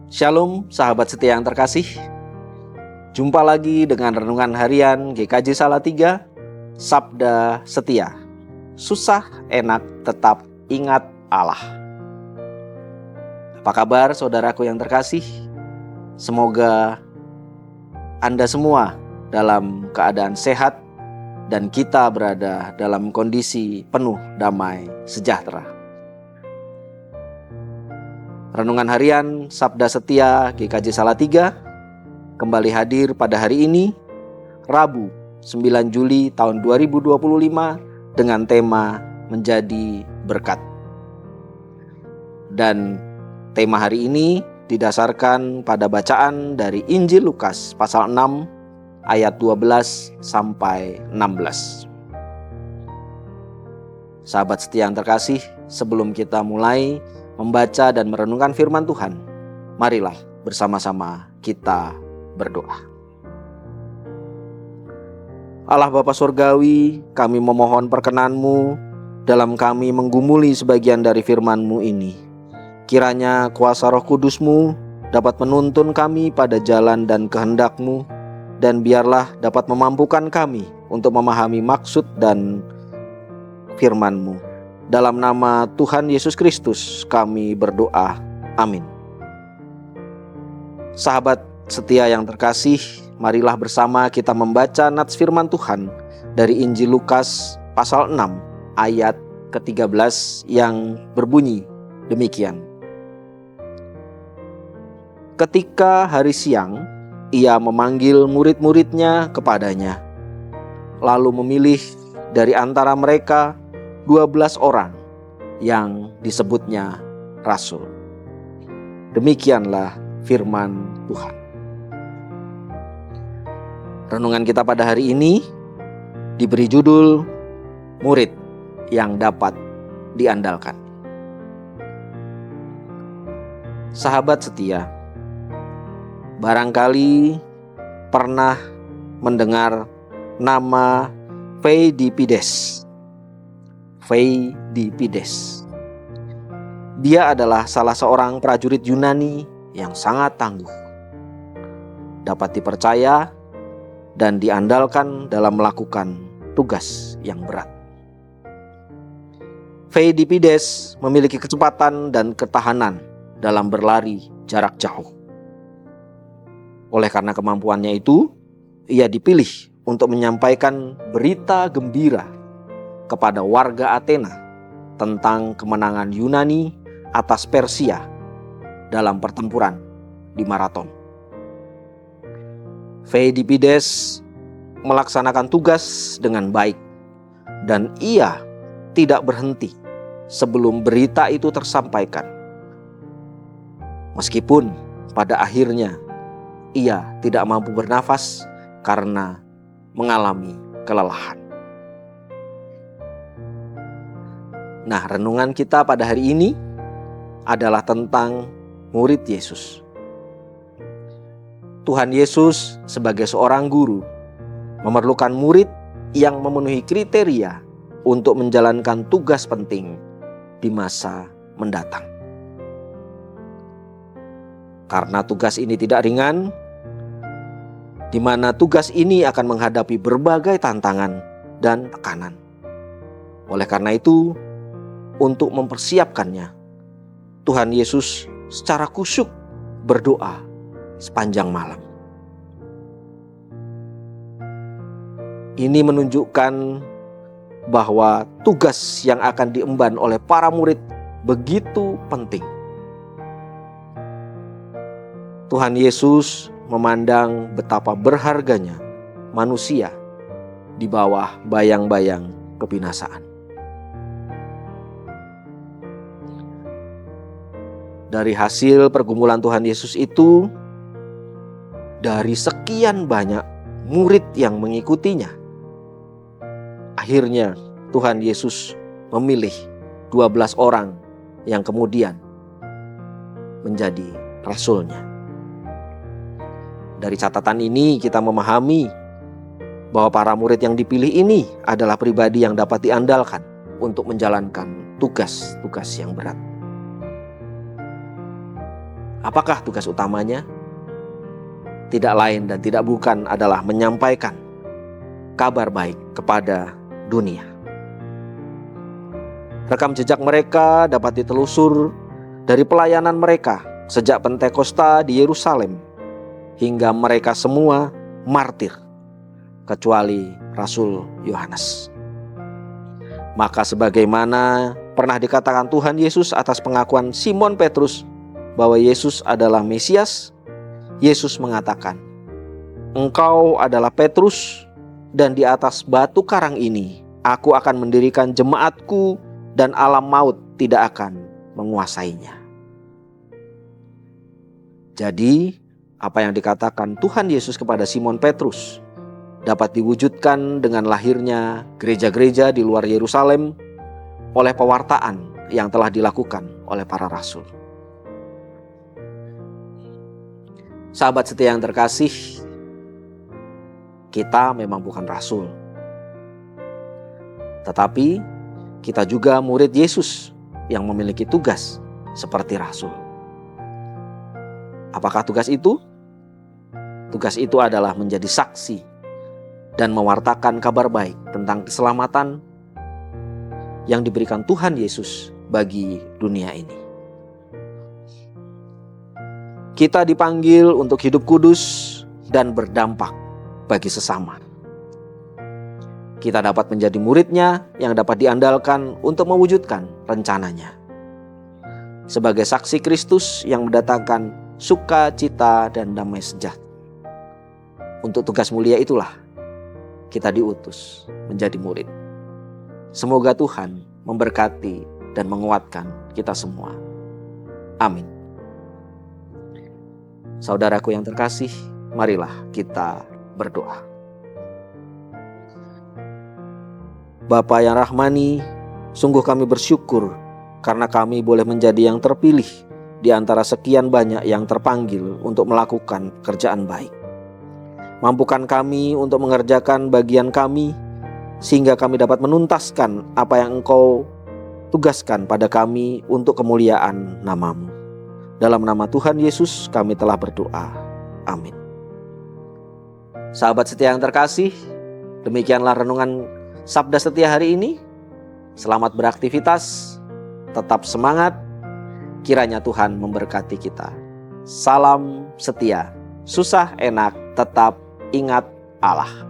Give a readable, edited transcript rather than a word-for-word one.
Shalom sahabat setia yang terkasih. Jumpa lagi dengan Renungan Harian GKJ Salatiga, Sabda Setia. Susah enak tetap ingat Allah. Apa kabar saudaraku yang terkasih? Semoga Anda semua dalam keadaan sehat dan kita berada dalam kondisi penuh damai sejahtera. Renungan Harian Sabda Setia GKJ Salatiga kembali hadir pada hari ini, Rabu 9 Juli tahun 2025 dengan tema Menjadi Berkat. Dan tema hari ini didasarkan pada bacaan dari Injil Lukas pasal 6 ayat 12 sampai 16. Sahabat setia yang terkasih, sebelum kita mulai membaca dan merenungkan firman Tuhan, marilah bersama-sama kita berdoa. Allah Bapa Surgawi, kami memohon perkenan-Mu dalam kami menggumuli sebagian dari firman-Mu ini. Kiranya kuasa Roh Kudus-Mu dapat menuntun kami pada jalan dan kehendak-Mu, dan biarlah dapat memampukan kami untuk memahami maksud dan firman-Mu. Dalam nama Tuhan Yesus Kristus kami berdoa. Amin. Sahabat setia yang terkasih, marilah bersama kita membaca nats firman Tuhan dari Injil Lukas pasal 6 ayat ke-13 yang berbunyi demikian. Ketika hari siang, ia memanggil murid-muridnya kepadanya, lalu memilih dari antara mereka 12 orang yang disebutnya rasul. Demikianlah firman Tuhan. Renungan kita pada hari ini diberi judul Murid yang dapat diandalkan. Sahabat setia, barangkali pernah mendengar nama Pheidippides. Dia adalah salah seorang prajurit Yunani yang sangat tangguh, dapat dipercaya dan diandalkan dalam melakukan tugas yang berat. Pheidippides memiliki kecepatan dan ketahanan dalam berlari jarak jauh. Oleh karena kemampuannya itu, ia dipilih untuk menyampaikan berita gembira kepada warga Athena tentang kemenangan Yunani atas Persia dalam pertempuran di Marathon. Pheidippides melaksanakan tugas dengan baik dan ia tidak berhenti sebelum berita itu tersampaikan. Meskipun pada akhirnya ia tidak mampu bernafas karena mengalami kelelahan. Nah, renungan kita pada hari ini adalah tentang murid Yesus. Tuhan Yesus sebagai seorang guru memerlukan murid yang memenuhi kriteria untuk menjalankan tugas penting di masa mendatang. Karena tugas ini tidak ringan, di mana tugas ini akan menghadapi berbagai tantangan dan tekanan. Oleh karena itu, untuk mempersiapkannya, Tuhan Yesus secara khusyuk berdoa sepanjang malam. Ini menunjukkan bahwa tugas yang akan diemban oleh para murid begitu penting. Tuhan Yesus memandang betapa berharganya manusia di bawah bayang-bayang kebinasaan. Dari hasil pergumulan Tuhan Yesus itu, dari sekian banyak murid yang mengikutinya, akhirnya Tuhan Yesus memilih 12 orang yang kemudian menjadi rasulnya. Dari catatan ini kita memahami bahwa para murid yang dipilih ini adalah pribadi yang dapat diandalkan untuk menjalankan tugas-tugas yang berat. Apakah tugas utamanya? Tidak lain dan tidak bukan adalah menyampaikan kabar baik kepada dunia. Rekam jejak mereka dapat ditelusur dari pelayanan mereka sejak Pentakosta di Yerusalem hingga mereka semua martir, kecuali Rasul Yohanes. Maka sebagaimana pernah dikatakan Tuhan Yesus atas pengakuan Simon Petrus bahwa Yesus adalah Mesias, Yesus mengatakan, "Engkau adalah Petrus, dan di atas batu karang ini aku akan mendirikan jemaatku, dan alam maut tidak akan menguasainya." Jadi, apa yang dikatakan Tuhan Yesus kepada Simon Petrus dapat diwujudkan dengan lahirnya gereja-gereja di luar Yerusalem oleh pewartaan yang telah dilakukan oleh para rasul. Sahabat setia yang terkasih, kita memang bukan rasul, tetapi kita juga murid Yesus yang memiliki tugas seperti rasul. Apakah tugas itu? Tugas itu adalah menjadi saksi dan mewartakan kabar baik tentang keselamatan yang diberikan Tuhan Yesus bagi dunia ini. Kita dipanggil untuk hidup kudus dan berdampak bagi sesama. Kita dapat menjadi muridnya yang dapat diandalkan untuk mewujudkan rencananya. Sebagai saksi Kristus yang mendatangkan sukacita dan damai sejahtera. Untuk tugas mulia itulah kita diutus menjadi murid. Semoga Tuhan memberkati dan menguatkan kita semua. Amin. Saudaraku yang terkasih, marilah kita berdoa. Bapa yang rahmani, sungguh kami bersyukur karena kami boleh menjadi yang terpilih di antara sekian banyak yang terpanggil untuk melakukan pekerjaan baik. Mampukan kami untuk mengerjakan bagian kami, sehingga kami dapat menuntaskan apa yang Engkau tugaskan pada kami untuk kemuliaan nama-Mu. Dalam nama Tuhan Yesus kami telah berdoa. Amin. Sahabat setia yang terkasih, demikianlah renungan Sabda Setia hari ini. Selamat beraktivitas, tetap semangat, kiranya Tuhan memberkati kita. Salam setia, susah enak, tetap ingat Allah.